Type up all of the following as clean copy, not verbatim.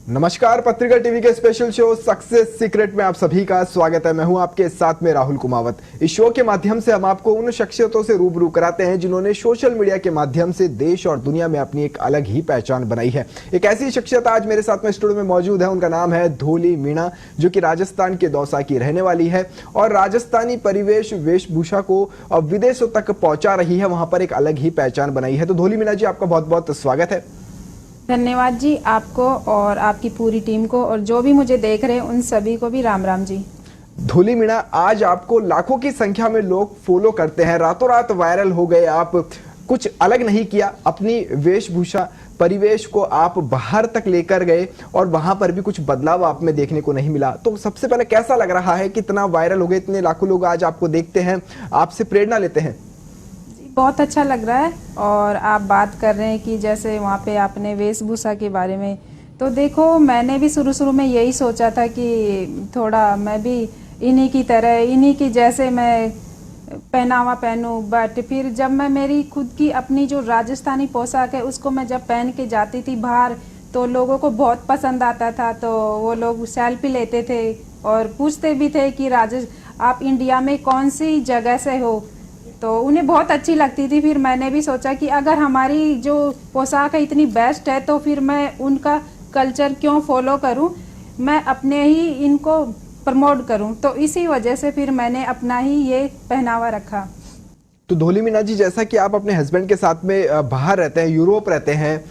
नमस्कार, पत्रिका टीवी के स्पेशल शो सक्सेस सीक्रेट में आप सभी का स्वागत है। मैं हूं आपके साथ में राहुल कुमावत। इस शो के माध्यम से हम आपको उन शख्सियतों से रूबरू कराते हैं जिन्होंने सोशल मीडिया के माध्यम से देश और दुनिया में अपनी एक अलग ही पहचान बनाई है। एक ऐसी शख्सियत आज मेरे साथ में स्टूडियो में मौजूद है। उनका नाम है धोली मीणा, जो कि राजस्थान के दौसा की रहने वाली है और राजस्थानी परिवेश वेशभूषा को विदेशों तक पहुंचा रही है, वहां पर एक अलग ही पहचान बनाई है। तो धोली मीणा जी, आपका बहुत बहुत स्वागत है। धन्यवाद जी, आपको और आपकी पूरी टीम को, और जो भी मुझे देख रहे हैं उन सभी को भी राम राम जी। धोली मीणा, आज आपको लाखों की संख्या में लोग फॉलो करते हैं, रातों रात वायरल हो गए। आप कुछ अलग नहीं किया, अपनी वेशभूषा परिवेश को आप बाहर तक लेकर गए और वहां पर भी कुछ बदलाव आप में देखने को नहीं मिला। तो सबसे पहले कैसा लग रहा है कि इतना वायरल हो गए, इतने लाखों लोग आज आपको देखते हैं, आपसे प्रेरणा लेते हैं? बहुत अच्छा लग रहा है। और आप बात कर रहे हैं कि जैसे वहाँ पे आपने वेशभूषा के बारे में, तो देखो मैंने भी शुरू में यही सोचा था कि थोड़ा मैं भी इन्हीं की तरह, इन्हीं की जैसे मैं पहनावा पहनूं। बट फिर जब मैं मेरी खुद की अपनी जो राजस्थानी पोशाक है उसको मैं जब पहन के जाती थी बाहर, तो लोगों को बहुत पसंद आता था। तो वो लोग सेल्फी लेते थे और पूछते भी थे कि आप इंडिया में कौन सी जगह से हो, तो उन्हें बहुत अच्छी लगती थी। फिर मैंने भी सोचा कि अगर हमारी जो पोशाक है इतनी बेस्ट है तो फिर मैं उनका कल्चर क्यों फॉलो करूं, मैं अपने ही इनको प्रमोट करूं। तो इसी वजह से फिर मैंने अपना ही ये पहनावा रखा। तो धोली मीणा जी, जैसा कि आप अपने हस्बैंड के साथ में बाहर रहते हैं, यूरोप रहते हैं,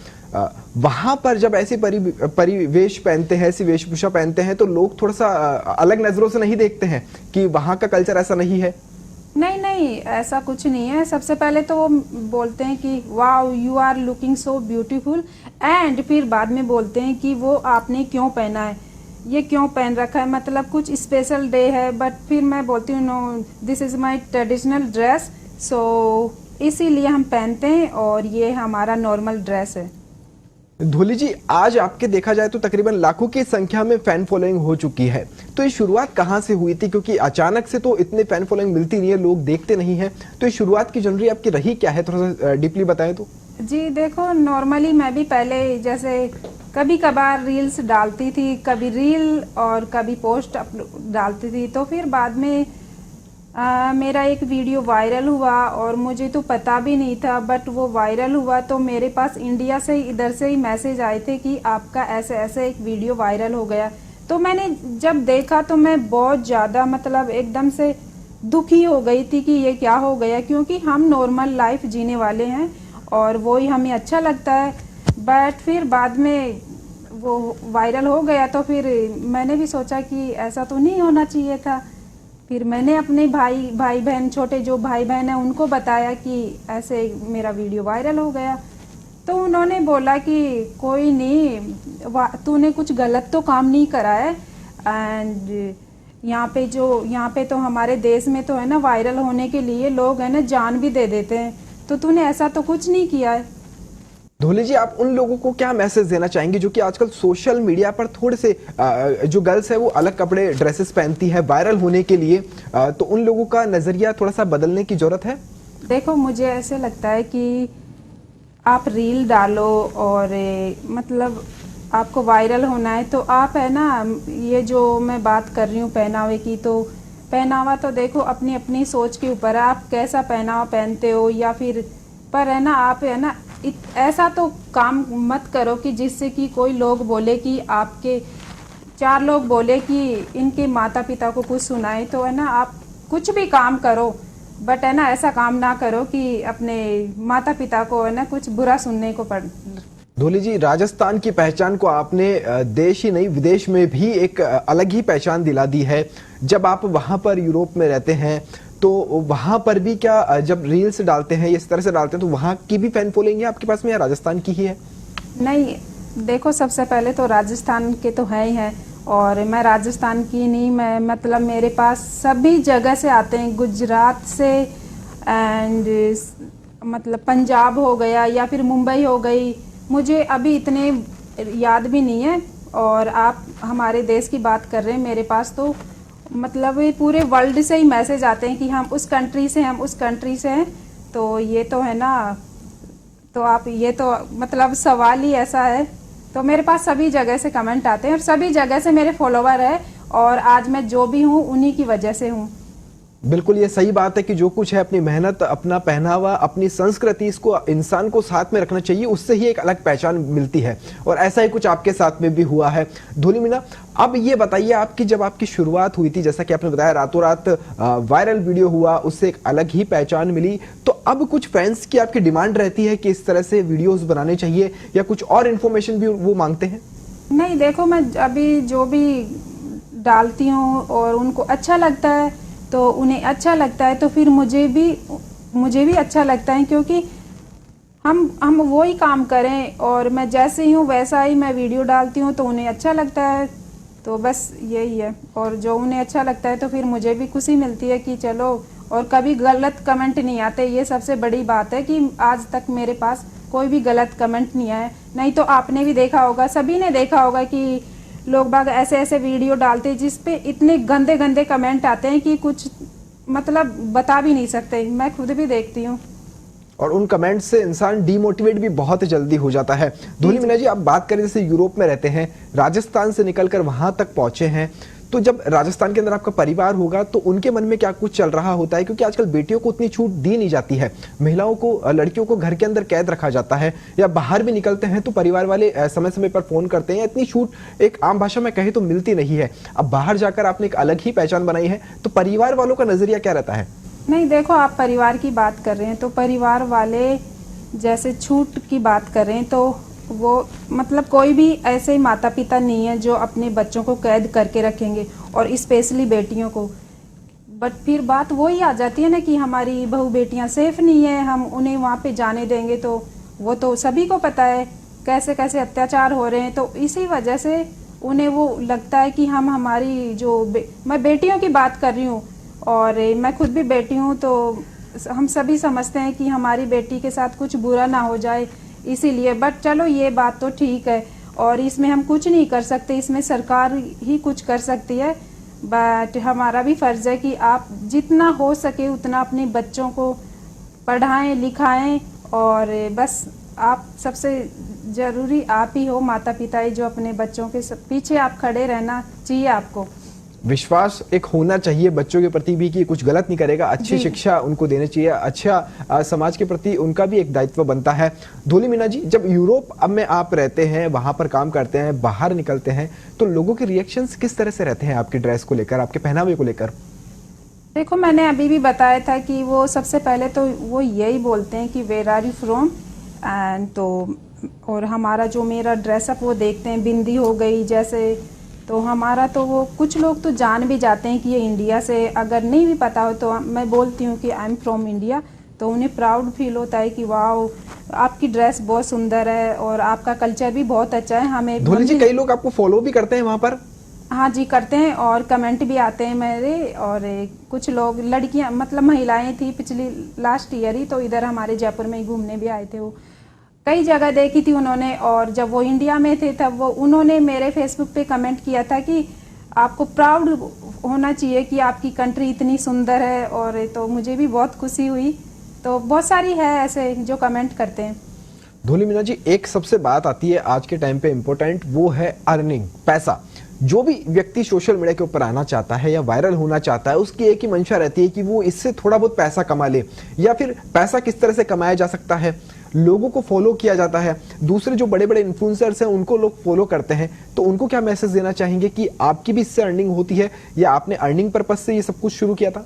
वहां पर जब ऐसे परिवेश पहनते हैं, ऐसी वेशभूषा पहनते हैं, तो लोग थोड़ा सा अलग नजरों से नहीं देखते हैं कि वहां का कल्चर ऐसा नहीं है? नहीं, ऐसा कुछ नहीं है। सबसे पहले तो वो बोलते हैं कि wow you are looking so beautiful, and फिर बाद में बोलते हैं कि वो आपने क्यों पहना है, ये क्यों पहन रखा है, मतलब कुछ स्पेशल डे है। बट फिर मैं बोलती हूँ no, this is my traditional dress, so इसीलिए हम पहनते हैं और ये हमारा नॉर्मल ड्रेस है। धोली जी, आज आपके देखा जाए तो तकरीबन लाखों की संख्या में फैन फॉलोइंग हो चुकी है। तो ये शुरुआत कहाँ से हुई थी? क्योंकि अचानक से तो इतने फैन फॉलोइंग मिलती नहीं है, लोग देखते नहीं है। तो ये शुरुआत की जर्नी आपकी रही क्या है, थोड़ा सा डीपली बताएं तो। जी देखो, नॉर्मली मैं भी पहले जैसे कभी कभार रील्स डालती थी, कभी रील और कभी पोस्ट डालती थी। तो फिर बाद में मेरा एक वीडियो वायरल हुआ और मुझे तो पता भी नहीं था, बट वो वायरल हुआ तो मेरे पास इंडिया से इधर से ही मैसेज आए थे कि आपका ऐसे ऐसे एक वीडियो वायरल हो गया। तो मैंने जब देखा तो मैं बहुत ज़्यादा मतलब एकदम से दुखी हो गई थी कि ये क्या हो गया, क्योंकि हम नॉर्मल लाइफ जीने वाले हैं और वो ही हमें अच्छा लगता है। बट फिर बाद में वो वायरल हो गया तो फिर मैंने भी सोचा कि ऐसा तो नहीं होना चाहिए था। फिर मैंने अपने भाई बहन, छोटे जो भाई बहन हैं उनको बताया कि ऐसे मेरा वीडियो वायरल हो गया। तो उन्होंने बोला कि कोई नहीं, तूने कुछ गलत तो काम नहीं करा है, एंड यहाँ पे तो हमारे देश में तो है ना, वायरल होने के लिए लोग है ना जान भी दे देते हैं, तो तूने ऐसा तो कुछ नहीं किया है। धोली जी, आप उन लोगों को क्या मैसेज देना चाहेंगे जो कि आजकल सोशल मीडिया पर थोड़े से जो गर्ल्स है वो अलग कपड़े ड्रेसेस पहनती है वायरल होने के लिए, तो उन लोगों का नजरिया थोड़ा सा बदलने की जरूरत है? देखो, मुझे ऐसे लगता है कि आप रील डालो और मतलब आपको वायरल होना है तो आप है ना, ये जो मैं बात कर रही हूँ पहनावे की, तो पहनावा तो देखो अपनी अपनी सोच के ऊपर है, आप कैसा पहनावा पहनते हो। या फिर पर है ना, आप है ना ऐसा तो काम मत करो कि जिससे कि कोई लोग बोले कि आपके, चार लोग बोले कि इनके माता पिता को कुछ सुनाए। तो है ना, आप कुछ भी काम करो बट है ना ऐसा काम ना करो कि अपने माता पिता को है ना कुछ बुरा सुनने को पड़े। धोली जी, राजस्थान की पहचान को आपने देश ही नहीं विदेश में भी एक अलग ही पहचान दिला दी है। जब आप वहां पर यूरोप में रहते हैं तो वहां पर भी क्या जब रील्स डालते हैं इस तरह से डालते हैं तो वहां की भी फैन फॉलोइंग है आपके पास में या राजस्थान की ही है? नहीं, देखो सबसे पहले तो राजस्थान के तो है ही है, और मैं राजस्थान की नहीं, मैं मतलब मेरे पास सभी जगह से आते हैं, गुजरात से एंड मतलब पंजाब हो गया या फिर मुंबई हो गई, मुझे अभी इतने याद भी नहीं है। और आप हमारे देश की बात कर रहे हैं, मेरे पास तो मतलब पूरे वर्ल्ड से ही मैसेज आते हैं कि हम उस कंट्री से, हम उस कंट्री से हैं। तो ये तो है ना, तो आप ये तो मतलब सवाल ही ऐसा है तो मेरे पास सभी जगह से कमेंट आते हैं और सभी जगह से मेरे फॉलोवर है और आज मैं जो भी हूँ उन्हीं की वजह से हूँ। बिल्कुल ये सही बात है कि जो कुछ है अपनी मेहनत, अपना पहनावा, अपनी संस्कृति, इसको इंसान को साथ में रखना चाहिए, उससे ही एक अलग पहचान मिलती है और ऐसा ही कुछ आपके साथ में भी हुआ है। धोली मीना, अब ये बताइए आपकी जब आपकी शुरुआत हुई थी, जैसा कि आपने बताया रातों रात वायरल वीडियो हुआ, उससे एक अलग ही पहचान मिली, तो अब कुछ फैंस की आपकी डिमांड रहती है कि इस तरह से वीडियोस बनाने चाहिए या कुछ और इन्फॉर्मेशन भी वो मांगते हैं? नहीं, देखो मैं अभी जो भी डालती हूँ और उनको अच्छा लगता है तो उन्हें अच्छा लगता है, तो फिर मुझे भी अच्छा लगता है, क्योंकि हम वो ही काम करें और मैं जैसे ही हूँ वैसा ही मैं वीडियो डालती हूँ तो उन्हें अच्छा लगता है, तो बस यही है। और जो उन्हें अच्छा लगता है तो फिर मुझे भी खुशी मिलती है कि चलो, और कभी गलत कमेंट नहीं आते, ये सबसे बड़ी बात है कि आज तक मेरे पास कोई भी गलत कमेंट नहीं आया। नहीं तो आपने भी देखा होगा, सभी ने देखा होगा कि लोग बाग ऐसे ऐसे वीडियो डालते हैं जिसपे इतने गंदे गंदे कमेंट आते हैं कि कुछ मतलब बता भी नहीं सकते, मैं खुद भी देखती हूँ। और उन कमेंट्स से इंसान डीमोटिवेट भी बहुत जल्दी हो जाता है। धोली मीना जी, आप बात करें जैसे यूरोप में रहते हैं, राजस्थान से निकलकर वहां तक पहुंचे हैं, तो जब राजस्थान के अंदर आपका परिवार होगा तो उनके मन में क्या कुछ चल रहा होता है? क्योंकि आजकल बेटियों को उतनी छूट दी नहीं जाती है, महिलाओं को, लड़कियों को घर के अंदर कैद रखा जाता है, या बाहर भी निकलते हैं तो परिवार वाले समय समय पर फोन करते हैं, इतनी छूट एक आम भाषा में कहे तो मिलती नहीं है। अब बाहर जाकर आपने एक अलग ही पहचान बनाई है, तो परिवार वालों का नजरिया क्या रहता है? नहीं, देखो आप परिवार की बात कर रहे हैं तो परिवार वाले जैसे छूट की बात कर रहे हैं तो वो मतलब कोई भी ऐसे माता पिता नहीं है जो अपने बच्चों को कैद करके रखेंगे, और स्पेशली बेटियों को। बट फिर बात वही आ जाती है ना कि हमारी बहू बेटियां सेफ नहीं है, हम उन्हें वहाँ पे जाने देंगे, तो वो तो सभी को पता है कैसे कैसे अत्याचार हो रहे हैं, तो इसी वजह से उन्हें वो लगता है कि हम हमारी मैं बेटियों की बात कर रही हूँ और मैं खुद भी बेटी हूँ, तो हम सभी समझते हैं कि हमारी बेटी के साथ कुछ बुरा ना हो जाए, इसीलिए। बट चलो ये बात तो ठीक है और इसमें हम कुछ नहीं कर सकते, इसमें सरकार ही कुछ कर सकती है। बट हमारा भी फर्ज है कि आप जितना हो सके उतना अपने बच्चों को पढ़ाएं लिखाएं, और बस आप सबसे ज़रूरी आप ही हो, माता पिता ही, जो अपने बच्चों के पीछे आप खड़े रहना चाहिए आपको। विश्वास एक होना चाहिए बच्चों के प्रति भी कि कुछ गलत नहीं करेगा, अच्छी शिक्षा उनको देनी चाहिए, अच्छा समाज के प्रति उनका भी एक दायित्व बनता है। धोली मीना जी, जब यूरोप अब में आप रहते हैं, वहां पर काम करते हैं, बाहर निकलते हैं, तो लोगों के रिएक्शंस किस तरह से रहते हैं आपकी ड्रेस को लेकर, आपके पहनावे को लेकर? देखो मैंने अभी भी बताया था कि वो सबसे पहले तो वो यही बोलते हैं कि where are you from, and तो और हमारा जो मेरा ड्रेसअप वो देखते हैं, बिंदी हो गई जैसे, तो हमारा तो वो कुछ लोग तो जान भी जाते हैं कि ये इंडिया से, अगर नहीं भी पता हो तो मैं बोलती हूँ कि आई एम फ्रॉम इंडिया, तो उन्हें प्राउड फील होता है कि वाह आपकी ड्रेस बहुत सुंदर है और आपका कल्चर भी बहुत अच्छा है। हमें धोली जी, कई लोग आपको फॉलो भी करते हैं वहां पर? हाँ जी, करते हैं और कमेंट भी आते हैं मेरे, और कुछ लोग लड़कियां मतलब महिलाएं थी पिछली लास्ट ईयर ही, तो इधर हमारे जयपुर में ही घूमने भी आए थे, वो कई जगह देखी थी उन्होंने, और जब वो इंडिया में थे तब वो उन्होंने मेरे फेसबुक पे कमेंट किया था कि आपको प्राउड होना चाहिए कि आपकी कंट्री इतनी सुंदर है, और तो मुझे भी बहुत खुशी हुई। तो बहुत सारी है ऐसे जो कमेंट करते हैं। धोली मीना जी, एक सबसे बात आती है आज के टाइम पे इम्पोर्टेंट, वो है अर्निंग, पैसा। जो भी व्यक्ति सोशल मीडिया के ऊपर आना चाहता है या वायरल होना चाहता है, उसकी एक ही मंशा रहती है कि वो इससे थोड़ा बहुत पैसा कमा ले, या फिर पैसा किस तरह से कमाया जा सकता है। लोगों को फॉलो किया जाता है, दूसरे जो बड़े बड़े इन्फ्लुएंसर्स हैं उनको लोग फॉलो करते हैं, तो उनको क्या मैसेज देना चाहेंगे कि आपकी भी इससे अर्निंग होती है, या आपने अर्निंग पर्पज से ये सब कुछ शुरू किया था?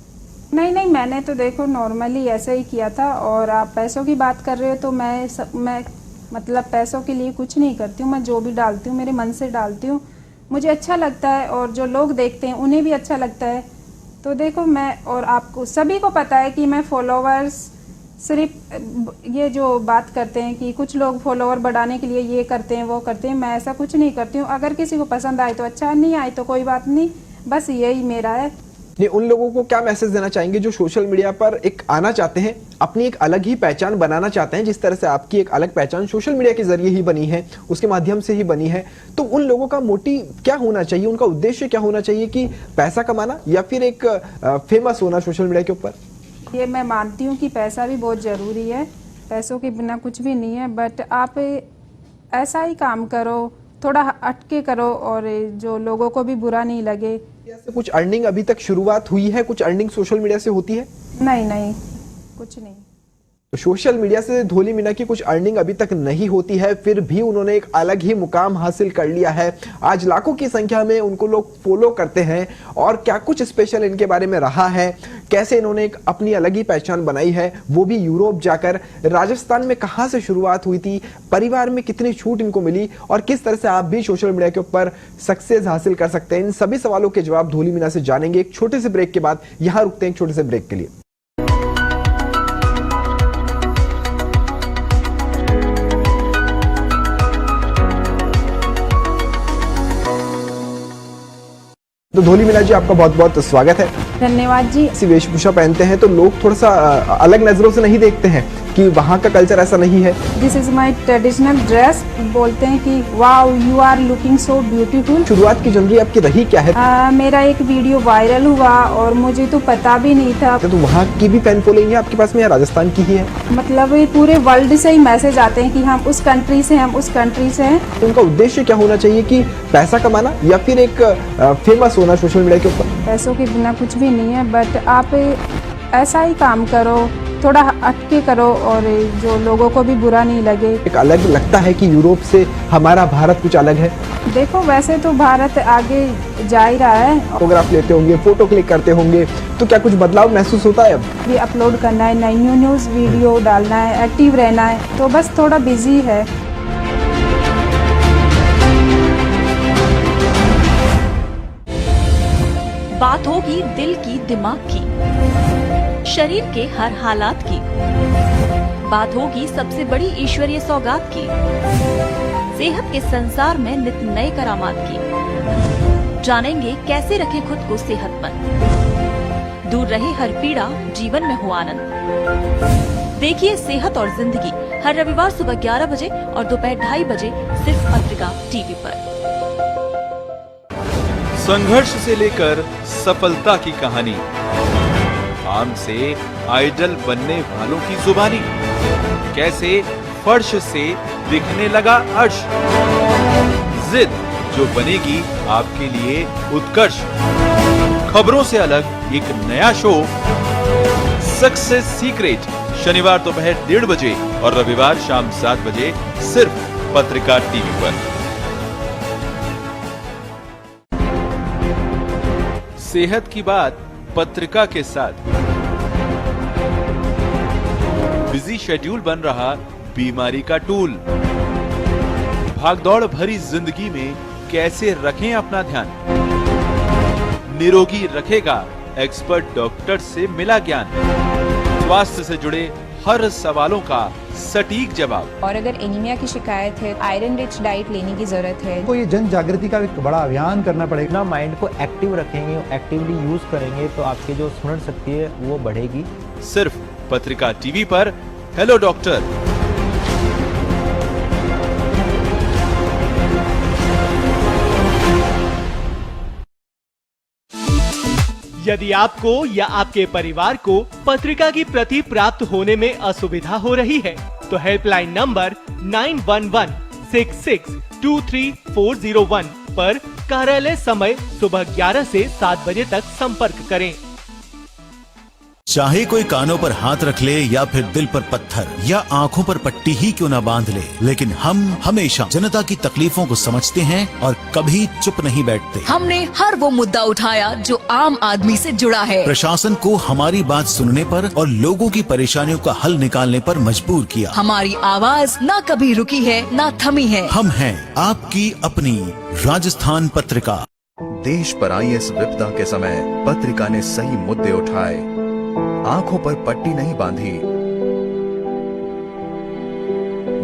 नहीं, मैंने तो देखो नॉर्मली ऐसे ही किया था, और आप पैसों की बात कर रहे हो तो मैं मतलब पैसों के लिए कुछ नहीं करती हूँ, मैं जो भी डालती हूँ मेरे मन से डालती हूँ, मुझे अच्छा लगता है और जो लोग देखते हैं उन्हें भी अच्छा लगता है। तो देखो मैं और आपको सभी को पता है कि मैं फॉलोवर्स सिर्फ ये जो बात करते हैं कि कुछ लोग फॉलोवर बढ़ाने के लिए ये करते हैं वो करते हैं, मैं ऐसा कुछ नहीं करती हूँ। अगर किसी को पसंद आए तो अच्छा, नहीं आए तो कोई बात नहीं, बस यही मेरा है। ये उन लोगों को क्या मैसेज देना चाहेंगे जो सोशल मीडिया पर एक आना चाहते हैं, अपनी एक अलग ही पहचान बनाना चाहते हैं, जिस तरह से आपकी एक अलग पहचान सोशल मीडिया के जरिए ही बनी है, उसके माध्यम से ही बनी है, तो उन लोगों का मोटिव क्या होना चाहिए, उनका उद्देश्य क्या होना चाहिए, कि पैसा कमाना या फिर एक फेमस होना सोशल मीडिया के ऊपर? ये मैं मानती हूँ कि पैसा भी बहुत ज़रूरी है, पैसों के बिना कुछ भी नहीं है, बट आप ऐसा ही काम करो, थोड़ा हटके करो और जो लोगों को भी बुरा नहीं लगे। से कुछ अर्निंग अभी तक शुरुआत हुई है? कुछ अर्निंग सोशल मीडिया से होती है? नहीं नहीं, कुछ नहीं। तो सोशल मीडिया से धोली मीना की कुछ अर्निंग अभी तक नहीं होती है, फिर भी उन्होंने एक अलग ही मुकाम हासिल कर लिया है। आज लाखों की संख्या में उनको लोग फॉलो करते हैं। और क्या कुछ स्पेशल इनके बारे में रहा है, कैसे इन्होंने एक अपनी अलग ही पहचान बनाई है, वो भी यूरोप जाकर। राजस्थान में कहां से शुरुआत हुई थी, परिवार में कितनी छूट इनको मिली और किस तरह से आप भी सोशल मीडिया के ऊपर सक्सेस हासिल कर सकते हैं, इन सभी सवालों के जवाब धोली मीना से जानेंगे एक छोटे से ब्रेक के बाद। यहां रुकते हैं एक छोटे से ब्रेक के लिए। तो धोली मीना जी, आपका बहुत बहुत स्वागत है। धन्यवाद जी। ऐसी वेशभूषा पहनते हैं तो लोग थोड़ा सा अलग नजरों से नहीं देखते हैं कि वहाँ का कल्चर ऐसा नहीं है। This is my traditional dress. बोलते हैं कि wow you are looking so beautiful. शुरुआत की जनरी आपकी रही क्या है? मेरा एक वीडियो वायरल हुआ और मुझे तो पता भी नहीं था। तो वहाँ की भी फैन फॉलोइंग है आपके पास में या राजस्थान की ही है? मतलब ये पूरे वर्ल्ड से ही मैसेज आते हैं कि हम उस कंट्री से, हम उस कंट्री से हैं। तो उनका उद्देश्य क्या होना चाहिए, कि पैसा कमाना या फिर एक फेमस होना सोशल मीडिया के ऊपर? पैसों के बिना कुछ भी नहीं है, बट आप ऐसा ही काम करो, थोड़ा हटके करो और जो लोगों को भी बुरा नहीं लगे। एक अलग लगता है कि यूरोप से हमारा भारत कुछ अलग है। देखो वैसे तो भारत आगे जा ही रहा है। फोटोग्राफ लेते होंगे, फोटो क्लिक करते होंगे, तो क्या कुछ बदलाव महसूस होता है अब? भी अपलोड करना है, नई न्यूज़ वीडियो डालना है, एक्टिव रहना है, तो बस थोड़ा बिजी है। बात होगी दिल की, दिमाग की, शरीर के हर हालात की। बात होगी सबसे बड़ी ईश्वरीय सौगात की, सेहत के संसार में नित नए करामात की। जानेंगे कैसे रखें खुद को सेहतमंद, दूर रहे हर पीड़ा, जीवन में हो आनंद। देखिए सेहत और जिंदगी हर रविवार सुबह 11 बजे और दोपहर 2:30 बजे सिर्फ पत्रिका टीवी पर। संघर्ष से लेकर सफलता की कहानी, आम से आइडल बनने वालों की जुबानी, कैसे फर्श से दिखने लगा अर्श, जिद जो बनेगी आपके लिए उत्कर्ष। खबरों से अलग एक नया शो सक्सेस सीक्रेट, शनिवार दोपहर 1:30 बजे और रविवार शाम 7 बजे सिर्फ पत्रिका टीवी पर। सेहत की बात पत्रिका के साथ। बिजी शेड्यूल बन रहा बीमारी का टूल। भागदौड़ भरी जिंदगी में कैसे रखें अपना ध्यान, निरोगी रखेगा एक्सपर्ट डॉक्टर से मिला ज्ञान। स्वास्थ्य से जुड़े हर सवालों का सटीक जवाब। और अगर एनीमिया की शिकायत है, आयरन रिच डाइट लेने की जरूरत है। तो ये जन जागृति का एक बड़ा अभियान करना पड़ेगा। अपना माइंड को एक्टिव रखेंगे, एक्टिवली यूज करेंगे तो आपकी जो स्मरण शक्ति है वो बढ़ेगी। सिर्फ पत्रिका टीवी पर हेलो डॉक्टर। यदि आपको या आपके परिवार को पत्रिका की प्रति प्राप्त होने में असुविधा हो रही है तो हेल्पलाइन नंबर 9116623401 पर कार्यालय समय सुबह 11 से 7 बजे तक संपर्क करें। चाहे कोई कानों पर हाथ रख ले या फिर दिल पर पत्थर या आंखों पर पट्टी ही क्यों न बांध ले, लेकिन हम हमेशा जनता की तकलीफों को समझते हैं और कभी चुप नहीं बैठते। हमने हर वो मुद्दा उठाया जो आम आदमी से जुड़ा है। प्रशासन को हमारी बात सुनने पर और लोगों की परेशानियों का हल निकालने पर मजबूर किया। हमारी आवाज ना कभी रुकी है ना थमी है। हम हैं आपकी अपनी राजस्थान पत्रिका। देश पर आई इस विपदा के समय पत्रिका ने सही मुद्दे उठाए, आंखों पर पट्टी नहीं बांधी,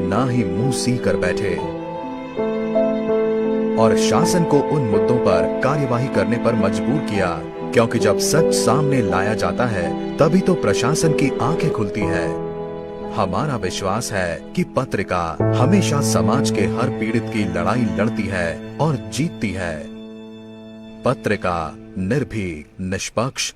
ना ही मुंह सी कर बैठे और शासन को उन मुद्दों पर कार्यवाही करने पर मजबूर किया, क्योंकि जब सच सामने लाया जाता है तभी तो प्रशासन की आंखें खुलती है। हमारा विश्वास है कि पत्रिका हमेशा समाज के हर पीड़ित की लड़ाई लड़ती है और जीतती है। पत्रिका निर्भीक, निष्पक्ष।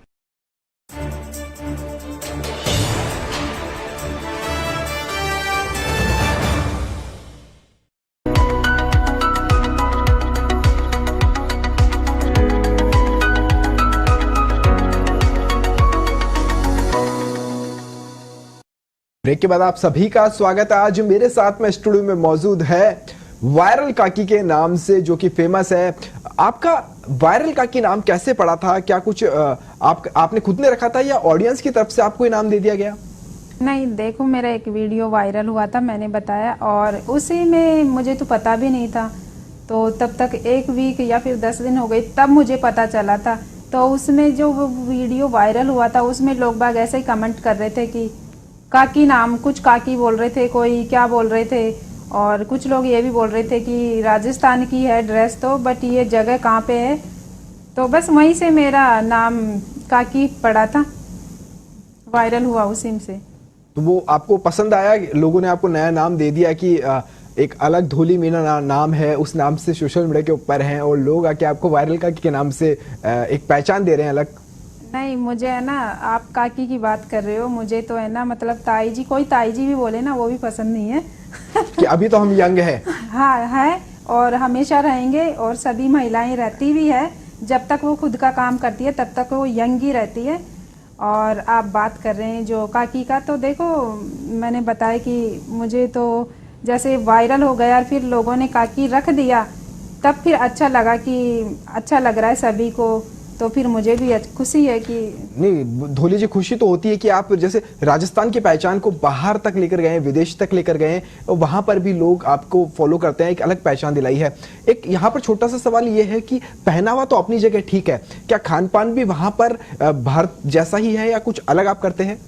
ब्रेक के बाद आप सभी का स्वागत है। आज मेरे साथ में स्टूडियो में मौजूद है वायरल काकी के नाम से, जो कि फेमस है। आपका वायरल काकी नाम कैसे पड़ा था? क्या कुछ आपने खुद ने रखा था या ऑडियंस की तरफ से आपको इनाम दे दिया गया? नहीं, देखो मेरा एक वीडियो वायरल हुआ था, मैंने बताया, और उसी में मुझे तो पता भी नहीं था। तो तब तक 1 वीक या फिर 10 दिन हो गए, तब मुझे पता चला था। तो उसमें जो वीडियो वायरल हुआ था उसमें लोग बाग ऐसे ही कमेंट कर रहे थे कि काकी नाम, कुछ काकी बोल रहे थे, कोई क्या बोल रहे थे, और कुछ लोग ये भी बोल रहे थे कि राजस्थान की है ड्रेस, तो बट ये जगह कहाँ पे है। तो बस वहीं से मेरा नाम काकी पड़ा था, वायरल हुआ उसी से। तो वो आपको पसंद आया? लोगों ने आपको नया नाम दे दिया कि एक अलग धोली मीना नाम है, उस नाम से सोशल मीडिया के ऊपर हैं, और लोग आके आपको वायरल काकी के नाम से एक पहचान दे रहे हैं अलग? नहीं, मुझे है ना, आप काकी की बात कर रहे हो, मुझे तो है ना, मतलब ताई जी, कोई ताई जी भी बोले ना, वो भी पसंद नहीं है। कि अभी तो हम यंग है। हाँ है, और हमेशा रहेंगे, और सभी महिलाएं रहती भी है, जब तक वो खुद का काम करती है तब तक वो यंग ही रहती है। और आप बात कर रहे हैं जो काकी का, तो देखो मैंने बताया कि मुझे तो जैसे वायरल हो गया, फिर लोगों ने काकी रख दिया, तब फिर अच्छा लगा कि अच्छा लग रहा है सभी को, तो फिर मुझे भी खुशी है कि नहीं। धोली जी, खुशी तो होती है कि आप जैसे राजस्थान की पहचान को बाहर तक लेकर गए, विदेश तक लेकर गए, और वहां पर भी लोग आपको फॉलो करते हैं, एक अलग पहचान दिलाई है। एक यहाँ पर छोटा सा सवाल ये है कि पहनावा तो अपनी जगह ठीक है, क्या खान पान भी वहां पर भारत जैसा ही है या कुछ अलग आप करते हैं?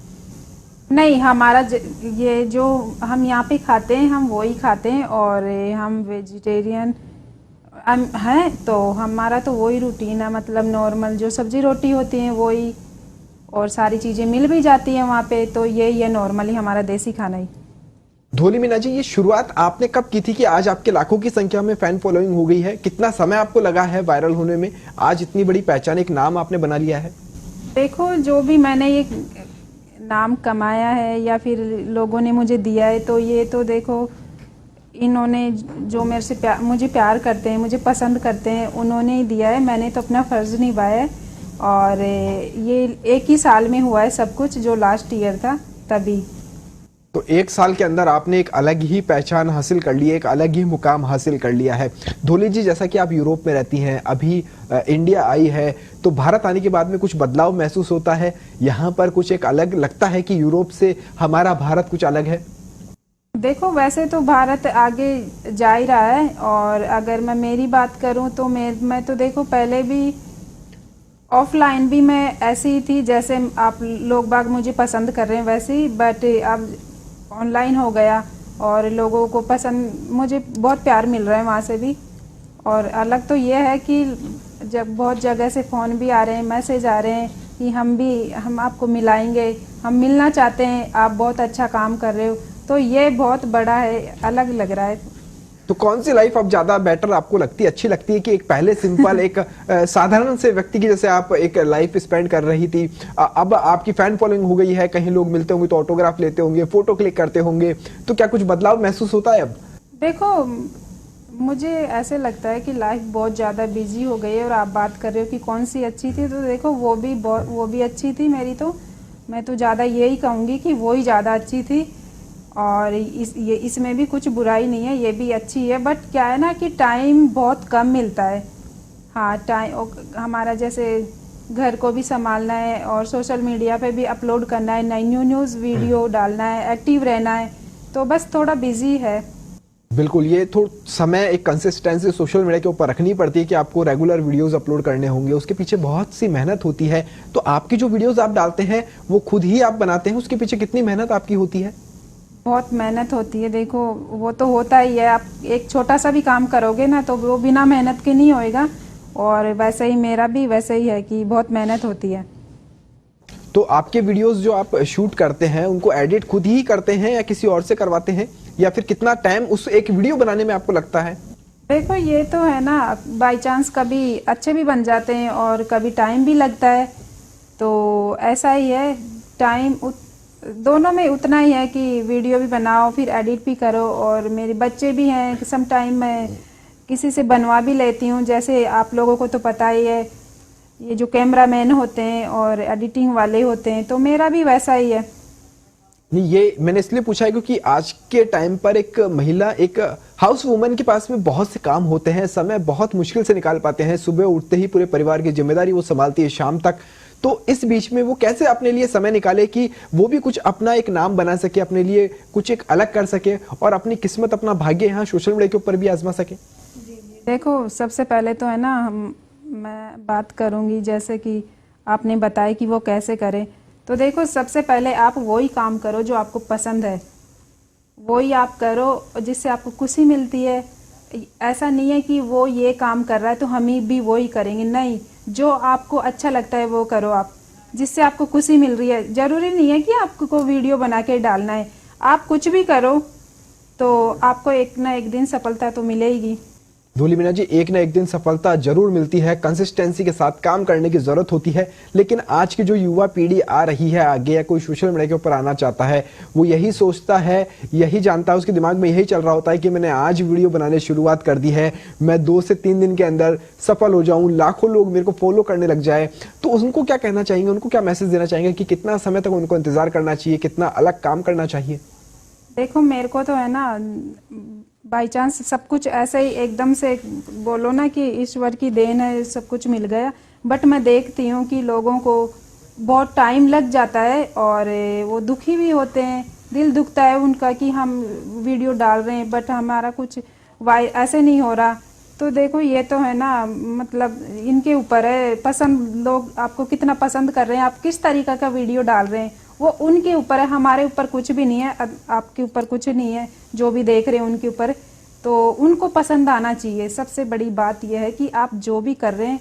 नहीं, हमारा ये जो हम यहाँ पे खाते हैं हम वही खाते हैं, और हम वेजिटेरियन हैं, तो हमारा तो वही रूटीन है, मतलब नॉर्मल जो सब्जी रोटी होती है वही, और सारी चीज़ें मिल भी जाती हैं वहाँ पे, तो ये नॉर्मली हमारा देसी खाना ही। धोली मीना जी, ये शुरुआत आपने कब की थी कि आज आपके लाखों की संख्या में फैन फॉलोइंग हो गई है? कितना समय आपको लगा है वायरल होने में? आज इतनी बड़ी पहचान, एक नाम आपने बना लिया है। देखो, जो भी मैंने ये नाम कमाया है या फिर लोगों ने मुझे दिया है, तो ये तो देखो, इन्होंने जो मेरे से मुझे प्यार करते हैं, मुझे पसंद करते हैं, उन्होंने ही दिया है। मैंने तो अपना फ़र्ज़ निभाया है, और ये 1 ही साल में हुआ है सब कुछ, जो लास्ट ईयर था तभी। तो 1 साल के अंदर आपने एक अलग ही पहचान हासिल कर ली है, एक अलग ही मुकाम हासिल कर लिया है। धोली जी, जैसा कि आप यूरोप में रहती हैं, अभी इंडिया आई है, तो भारत आने के बाद में कुछ बदलाव महसूस होता है? यहाँ पर कुछ एक अलग लगता है कि यूरोप से हमारा भारत कुछ अलग है? देखो, वैसे तो भारत आगे जा ही रहा है, और अगर मैं मेरी बात करूं तो मैं तो देखो पहले भी ऑफलाइन भी मैं ऐसी ही थी, जैसे आप लोग बाग मुझे पसंद कर रहे हैं वैसे ही, बट अब ऑनलाइन हो गया और लोगों को पसंद, मुझे बहुत प्यार मिल रहा है वहाँ से भी। और अलग तो ये है कि जब बहुत जगह से फ़ोन भी आ रहे हैं, मैसेज आ रहे हैं कि हम आपको मिलाएंगे, हम मिलना चाहते हैं, आप बहुत अच्छा काम कर रहे हो, तो ये बहुत बड़ा है, अलग लग रहा है। तो कौन सी लाइफ अब ज्यादा बेटर आपको लगती है, अच्छी लगती है कि एक पहले सिंपल एक साधारण से व्यक्ति की जैसे आप एक लाइफ स्पेंड कर रही थी, अब आपकी फैन फॉलोइंग हो गई है, कहीं लोग मिलते होंगे तो ऑटोग्राफ लेते होंगे, फोटो क्लिक करते होंगे, तो क्या कुछ बदलाव महसूस होता है अब? देखो, मुझे ऐसे लगता है कि लाइफ बहुत ज़्यादा बिजी हो गई है, और आप बात कर रहे हो कि कौन सी अच्छी थी, तो देखो वो भी अच्छी थी मेरी, तो मैं तो ज़्यादा यही कहूँगी कि वो ही ज़्यादा अच्छी थी, और इसमें भी कुछ बुराई नहीं है, ये भी अच्छी है, बट क्या है ना कि टाइम बहुत कम मिलता है। हाँ, टाइम हमारा जैसे घर को भी संभालना है, और सोशल मीडिया पे भी अपलोड करना है, नई न्यूज़ वीडियो डालना है, एक्टिव रहना है, तो बस थोड़ा बिजी है। बिल्कुल, ये थोड़ा समय, एक कंसिस्टेंसी सोशल मीडिया के ऊपर रखनी पड़ती है कि आपको रेगुलर वीडियोस अपलोड करने होंगे, उसके पीछे बहुत सी मेहनत होती है। तो आपकी जो वीडियोस आप डालते हैं वो खुद ही आप बनाते हैं, उसके पीछे कितनी मेहनत आपकी होती है? बहुत मेहनत होती है, देखो वो तो होता ही है, आप एक छोटा सा भी काम करोगे ना तो वो बिना मेहनत के नहीं होएगा, और वैसे ही मेरा भी वैसे ही है कि बहुत मेहनत होती है। तो आपके वीडियोस जो आप शूट करते हैं उनको एडिट खुद ही करते हैं या किसी और से करवाते हैं, या फिर कितना टाइम उस एक वीडियो बनाने में आपको लगता है? देखो, ये तो है ना, बाय चांस कभी अच्छे भी बन जाते हैं और कभी टाइम भी लगता है, तो ऐसा ही है, टाइम दोनों में उतना ही है कि वीडियो भी बनाओ फिर एडिट भी करो, और मेरे बच्चे भी हैं, सम टाइम मैं किसी से बनवा भी लेती हूँ, जैसे आप लोगों को तो पता ही है, ये जो कैमरामैन होते हैं और एडिटिंग वाले होते हैं, तो मेरा भी वैसा ही है, नहीं, ये मैंने इसलिए पूछा है क्योंकि आज के टाइम पर एक महिला, एक हाउस वुमन के पास में बहुत से काम होते हैं, समय बहुत मुश्किल से निकाल पाते हैं। सुबह उठते ही पूरे परिवार की जिम्मेदारी वो संभालती है शाम तक। तो इस बीच में वो कैसे अपने लिए समय निकाले कि वो भी कुछ अपना एक नाम बना सके, अपने लिए कुछ एक अलग कर सके और अपनी किस्मत, अपना भाग्य यहाँ सोशल मीडिया के ऊपर भी आजमा सके। देखो, सबसे पहले तो है ना, मैं बात करूंगी जैसे कि आपने बताया कि वो कैसे करें। तो देखो, सबसे पहले आप वही काम करो जो आपको पसंद है, वही आप करो जिससे आपको खुशी मिलती है। ऐसा नहीं है कि वो ये काम कर रहा है तो हम ही भी वही करेंगे, नहीं, जो आपको अच्छा लगता है वो करो आप, जिससे आपको खुशी मिल रही है। जरूरी नहीं है कि आपको वीडियो बना के डालना है, आप कुछ भी करो तो आपको एक ना एक दिन सफलता तो मिलेगी। धूली मीना जी, एक ना एक दिन सफलता जरूर मिलती है, कंसिस्टेंसी के साथ काम करने की जरूरत होती है। लेकिन आज की जो युवा पीढ़ी आ रही है आगे, या कोई सोशल मीडिया के ऊपर आना चाहता है, वो यही सोचता है, यही जानता है, उसके दिमाग में यही चल रहा होता है कि मैंने आज वीडियो बनाने शुरुआत कर दी है, मैं 2 से 3 दिन के अंदर सफल हो जाऊं, लाखों लोग मेरे को फॉलो करने लग जाए। तो उनको क्या कहना चाहेंगे, उनको क्या मैसेज देना चाहेंगे कि कितना समय तक उनको इंतजार करना चाहिए, कितना अलग काम करना चाहिए? देखो, मेरे को तो है ना, बाई चांस सब कुछ ऐसे ही एकदम से बोलो ना कि ईश्वर की देन है, सब कुछ मिल गया, बट मैं देखती हूँ कि लोगों को बहुत टाइम लग जाता है और वो दुखी भी होते हैं, दिल दुखता है उनका कि हम वीडियो डाल रहे हैं बट हमारा कुछ ऐसे नहीं हो रहा। तो देखो, ये तो है ना, मतलब इनके ऊपर है, पसंद, लोग आपको कितना पसंद कर रहे हैं, आप किस तरीका का वीडियो डाल रहे हैं, वो उनके ऊपर है, हमारे ऊपर कुछ भी नहीं है, आपके ऊपर कुछ नहीं है, जो भी देख रहे हैं उनके ऊपर। तो उनको पसंद आना चाहिए। सबसे बड़ी बात यह है कि आप जो भी कर रहे हैं,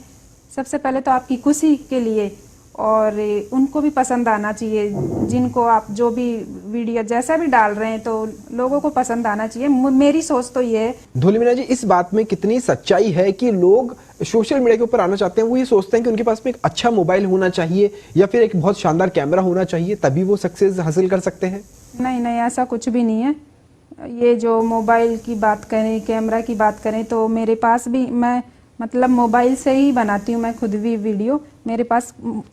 सबसे पहले तो आपकी खुशी के लिए, और उनको भी पसंद आना चाहिए, जिनको आप जो भी वीडियो जैसा भी डाल रहे हैं तो लोगों को पसंद आना चाहिए। मेरी सोच तो ये है। धूली मीना जी, इस बात में कितनी सच्चाई है कि लोग सोशल मीडिया के ऊपर आना चाहते हैं, वो ये सोचते हैं कि उनके पास में एक अच्छा मोबाइल होना चाहिए या फिर एक बहुत शानदार कैमरा होना चाहिए, तभी वो सक्सेस हासिल कर सकते हैं? नहीं नहीं, ऐसा कुछ भी नहीं है। ये जो मोबाइल की बात करें, कैमरा की बात करें, तो मेरे पास भी, मैं मतलब मोबाइल से ही बनाती हूँ मैं खुद भी वीडियो, मेरे पास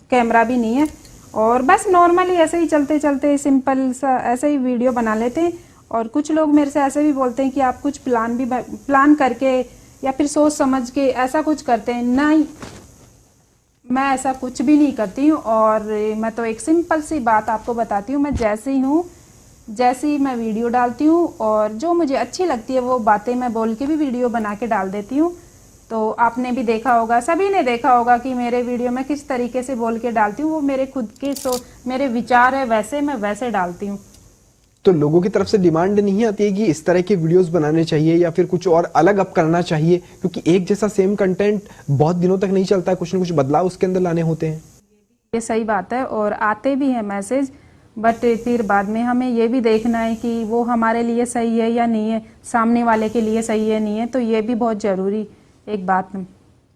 कैमरा भी नहीं है, और बस नॉर्मली ऐसे ही चलते चलते सिंपल सा ऐसे ही वीडियो बना लेते हैं। और कुछ लोग मेरे से ऐसे भी बोलते हैं कि आप कुछ प्लान करके या फिर सोच समझ के ऐसा कुछ करते हैं। नहीं, मैं ऐसा कुछ भी नहीं करती हूँ, और मैं तो एक सिंपल सी बात आपको बताती हूँ, मैं जैसी हूँ, जैसी मैं वीडियो डालती हूँ, और जो मुझे अच्छी लगती है वो बातें मैं बोल के भी वीडियो बना के डाल देती हूँ। तो आपने भी देखा होगा, सभी ने देखा होगा कि मेरे वीडियो में किस तरीके से बोल के डालती हूँ, वो मेरे खुद के मेरे विचार है, वैसे मैं वैसे डालती हूँ। तो लोगों की तरफ से डिमांड नहीं आती है कि इस तरह के वीडियोस बनाने चाहिए या फिर कुछ और अलग अप करना चाहिए, क्योंकि एक जैसा सेम कंटेंट बहुत दिनों तक नहीं चलता है, कुछ ना कुछ बदलाव उसके अंदर लाने होते हैं? ये सही बात है, और आते भी हैं मैसेज, बट फिर बाद में हमें ये भी देखना है कि वो हमारे लिए सही है या नहीं है, सामने वाले के लिए सही है नहीं है, तो ये भी बहुत जरूरी एक बात है।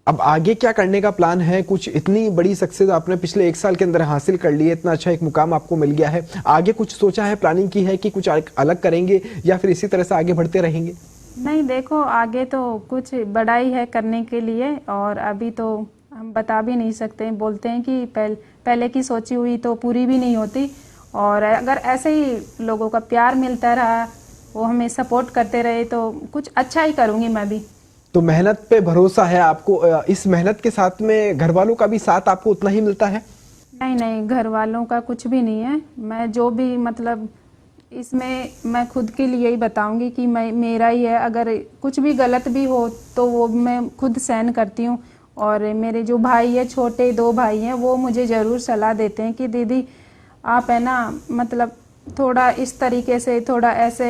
अब आगे क्या करने का प्लान है? कुछ इतनी बड़ी सक्सेस आपने पिछले 1 साल के अंदर हासिल कर ली है, इतना अच्छा एक मुकाम आपको मिल गया है, आगे कुछ सोचा है, प्लानिंग की है कि कुछ अलग करेंगे या फिर इसी तरह से आगे बढ़ते रहेंगे? नहीं, देखो, आगे तो कुछ बड़ा ही है करने के लिए, और अभी तो हम बता भी नहीं सकते। बोलते हैं कि पहले की सोची हुई तो पूरी भी नहीं होती, और अगर ऐसे ही लोगों का प्यार मिलता रहा, वो हमें सपोर्ट करते रहे, तो कुछ अच्छा ही करूँगी मैं भी। तो मेहनत पे भरोसा है आपको, इस मेहनत के साथ में घर वालों का भी साथ आपको उतना ही मिलता है? नहीं नहीं, घर वालों का कुछ भी नहीं है। मैं जो भी, मतलब इसमें मैं खुद के लिए ही बताऊंगी कि मेरा ही है, अगर कुछ भी गलत भी हो तो वो मैं खुद सहन करती हूँ। और मेरे जो भाई है, छोटे 2 भाई हैं, वो मुझे ज़रूर सलाह देते हैं कि दीदी आप है ना, मतलब थोड़ा इस तरीके से, थोड़ा ऐसे,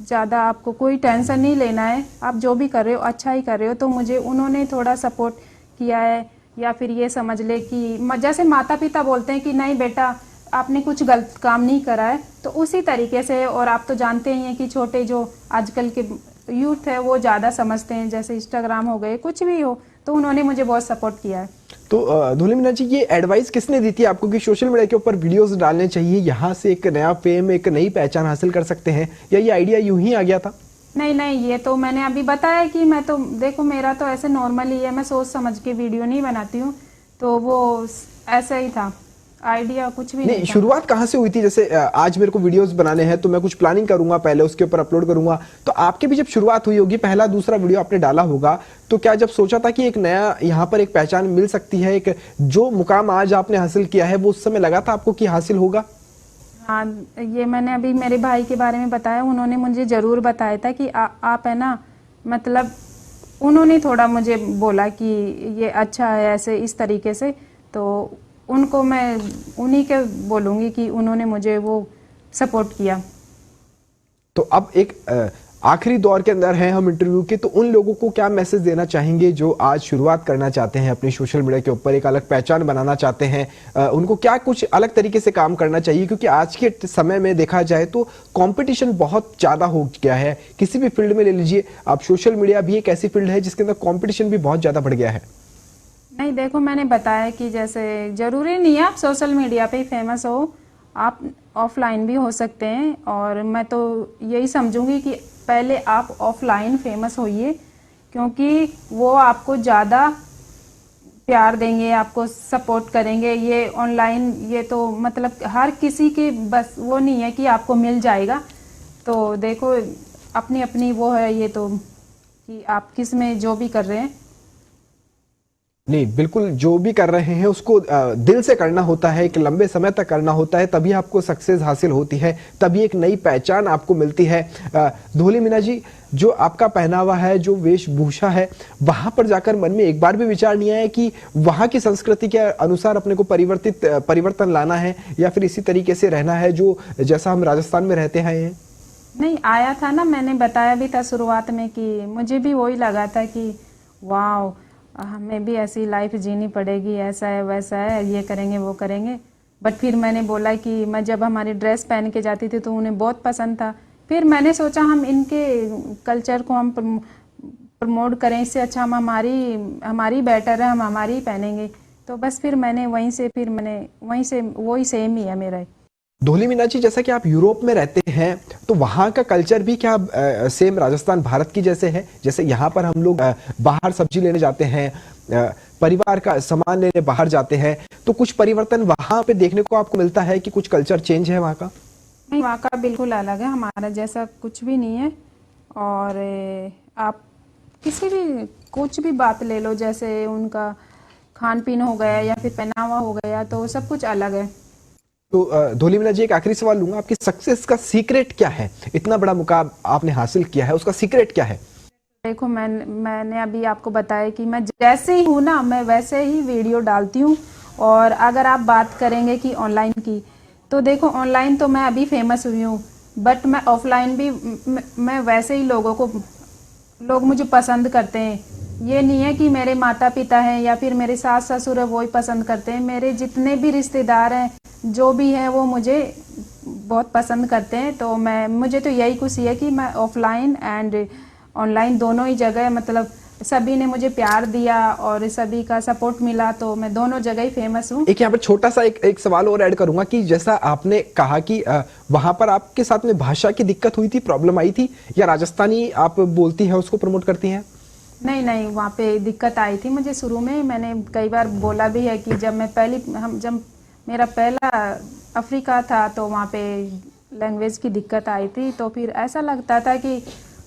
ज़्यादा आपको कोई टेंशन नहीं लेना है, आप जो भी कर रहे हो अच्छा ही कर रहे हो। तो मुझे उन्होंने थोड़ा सपोर्ट किया है, या फिर ये समझ ले कि जैसे माता पिता बोलते हैं कि नहीं बेटा आपने कुछ गलत काम नहीं करा है, तो उसी तरीके से। और आप तो जानते ही हैं कि छोटे जो आजकल के यूथ है वो ज़्यादा समझते हैं, जैसे इंस्टाग्राम हो गए, कुछ भी हो, तो उन्होंने मुझे बहुत सपोर्ट किया है। तो धूली मीना जी, ये एडवाइस किसने दी थी आपको कि सोशल मीडिया के ऊपर वीडियोस डालने चाहिए, यहाँ से एक नया फेम, एक नई पहचान हासिल कर सकते हैं, या ये आइडिया यूं ही आ गया था? नहीं नहीं, ये तो मैंने अभी बताया कि मैं तो, देखो मेरा तो ऐसे नॉर्मल ही है, मैं सोच समझ के वीडियो नहीं बनाती हूँ, तो वो ऐसा ही था। आइडिया कुछ भी नहीं, नहीं था। शुरुआत कहाँ से हुई थी? जैसे आज मेरे को वीडियोस बनाने हैं तो मैं कुछ प्लानिंग करूंगा, पहले उसके ऊपर अपलोड करूंगा, तो आपके भी जब शुरुआत हुई होगी, पहला दूसरा वीडियो आपने डाला होगा, तो क्या जब सोचा था कि एक नया यहाँ पर एक पहचान मिल सकती है, एक जो मुकाम आज आपने हासिल किया है वो उस समय लगा था आपको कि हासिल होगा? हाँ, ये मैंने अभी मेरे भाई के बारे में बताया, उन्होंने मुझे जरूर बताया था कि आप है ना, मतलब उन्होंने थोड़ा मुझे बोला कि ये अच्छा है ऐसे इस तरीके से, तो उनको मैं उन्हीं के बोलूँगी कि उन्होंने मुझे वो सपोर्ट किया। तो अब एक आखिरी दौर के अंदर हैं हम इंटरव्यू के, तो उन लोगों को क्या मैसेज देना चाहेंगे जो आज शुरुआत करना चाहते हैं, अपनी सोशल मीडिया के ऊपर एक अलग पहचान बनाना चाहते हैं? उनको क्या कुछ अलग तरीके से काम करना चाहिए? क्योंकि आज के समय में देखा जाए तो कंपटीशन बहुत ज़्यादा हो गया है, किसी भी फील्ड में ले लीजिए आप, सोशल मीडिया भी एक ऐसी फील्ड है जिसके अंदर कॉम्पिटिशन भी बहुत ज़्यादा बढ़ गया है। नहीं, देखो मैंने बताया कि जैसे जरूरी नहीं है आप सोशल मीडिया पे ही फेमस हो, आप ऑफलाइन भी हो सकते हैं, और मैं तो यही समझूंगी कि पहले आप ऑफलाइन फेमस होइए, क्योंकि वो आपको ज़्यादा प्यार देंगे, आपको सपोर्ट करेंगे। ये ऑनलाइन ये तो मतलब हर किसी की बस वो नहीं है कि आपको मिल जाएगा। तो देखो अपनी अपनी वो है ये तो, कि आप किस में जो भी कर रहे हैं। नहीं, बिल्कुल जो भी कर रहे हैं उसको दिल से करना होता है, एक लंबे समय तक करना होता है, तभी आपको सक्सेस हासिल होती है, तभी एक नई पहचान आपको मिलती है। धोली मीना जी, जो आपका पहनावा है, जो वेशभूषा है, वहां पर जाकर मन में एक बार भी विचार नहीं आया कि वहां की संस्कृति के अनुसार अपने को परिवर्तन लाना है, या फिर इसी तरीके से रहना है जो जैसा हम राजस्थान में रहते हैं? नहीं, आया था ना, मैंने बताया भी था शुरुआत में कि मुझे भी वही लगा था कि वाह, हमें भी ऐसी लाइफ जीनी पड़ेगी, ऐसा है वैसा है, ये करेंगे वो करेंगे। बट फिर मैंने बोला कि मैं जब हमारी ड्रेस पहन के जाती थी तो उन्हें बहुत पसंद था। फिर मैंने सोचा हम इनके कल्चर को हम प्रमोट करें, इससे अच्छा हम हमारी बेटर है, हम हमारी ही पहनेंगे। तो बस फिर मैंने वहीं से वही सेम ही है मेरा। धोली मीना जी, जैसा कि आप यूरोप में रहते हैं, तो वहाँ का कल्चर भी क्या सेम राजस्थान भारत की जैसे है? जैसे यहाँ पर हम लोग बाहर सब्जी लेने जाते हैं, परिवार का सामान लेने बाहर जाते हैं, तो कुछ परिवर्तन वहाँ पे देखने को आपको मिलता है कि कुछ कल्चर चेंज है वहाँ का? नहीं, वहाँ का बिल्कुल अलग है, हमारा जैसा कुछ भी नहीं है। और आप किसी भी कुछ भी बात ले लो, जैसे उनका खान पीन हो गया या फिर पहनावा हो गया, तो सब कुछ अलग है। तो धोली मीना जी, एक आखिरी सवाल लूंगा, आपकी सक्सेस का सीक्रेट क्या है? इतना बड़ा मुकाम आपने हासिल किया है, उसका सीक्रेट क्या है? देखो मैंने अभी आपको बताया कि मैं जैसे ही हूँ ना, मैं वैसे ही वीडियो डालती हूँ। और अगर आप बात करेंगे कि ऑनलाइन की, तो देखो ऑनलाइन तो मैं अभी फेमस हुई हूँ, बट मैं ऑफलाइन भी मैं वैसे ही लोग मुझे पसंद करते हैं। ये नहीं है कि मेरे माता पिता हैं या फिर मेरे सास ससुर है वो ही पसंद करते हैं, मेरे जितने भी रिश्तेदार हैं जो भी हैं वो मुझे बहुत पसंद करते हैं। तो मुझे तो यही खुशी है कि मैं ऑफलाइन एंड ऑनलाइन दोनों ही जगह, मतलब सभी ने मुझे प्यार दिया और सभी का सपोर्ट मिला, तो मैं दोनों जगह ही फेमस हूँ। एक यहाँ पर छोटा सा एक सवाल और ऐड करूंगा कि जैसा आपने कहा कि वहां पर आपके साथ में भाषा की दिक्कत हुई थी, प्रॉब्लम आई थी, या राजस्थानी आप बोलती हैं उसको प्रमोट करती हैं? नहीं, वहाँ पे दिक्कत आई थी मुझे शुरू में। मैंने कई बार बोला भी है कि जब मेरा पहला अफ्रीका था तो वहाँ पे लैंग्वेज की दिक्कत आई थी, तो फिर ऐसा लगता था कि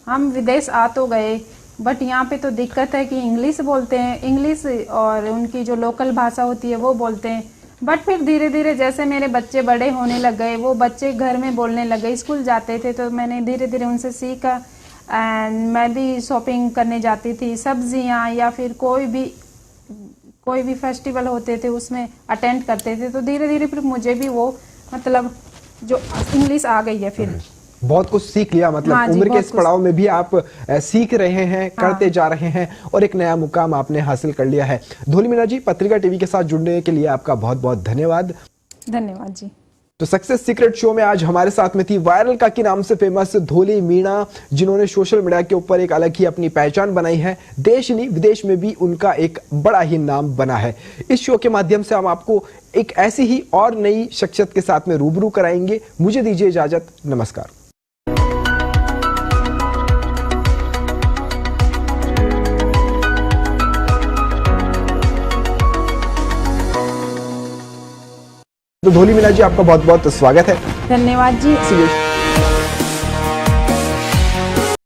हम विदेश आ तो गए, बट यहाँ पे तो दिक्कत है कि इंग्लिश बोलते हैं, इंग्लिश और उनकी जो लोकल भाषा होती है वो बोलते हैं। बट फिर धीरे धीरे जैसे मेरे बच्चे बड़े होने लग गए, वो बच्चे घर में बोलने लग गए, स्कूल जाते थे, तो मैंने धीरे धीरे उनसे सीखा। एंड मैं भी शॉपिंग करने जाती थी, सब्जियाँ या फिर कोई भी फेस्टिवल होते थे उसमें अटेंड करते थे, तो धीरे धीरे फिर मुझे भी वो मतलब जो इंग्लिश आ गई है। फिर बहुत कुछ सीख लिया, मतलब हाँ उम्र के इस पड़ाव में भी आप सीख रहे हैं, करते जा रहे हैं और एक नया मुकाम आपने हासिल कर लिया है। धोली मीना जी, पत्रिका टीवी के साथ जुड़ने के लिए आपका बहुत बहुत धन्यवाद। धन्यवाद जी। तो सक्सेस सीक्रेट शो में आज हमारे साथ में थी वायरल काकी नाम से फेमस धोली मीणा, जिन्होंने सोशल मीडिया के ऊपर एक अलग ही अपनी पहचान बनाई है। देश नहीं विदेश में भी उनका एक बड़ा ही नाम बना है। इस शो के माध्यम से हम आपको एक ऐसी ही और नई शख्सियत के साथ में रूबरू कराएंगे। मुझे दीजिए इजाजत, नमस्कार। तो धोली मीना जी, आपका बहुत बहुत स्वागत है। धन्यवाद जी।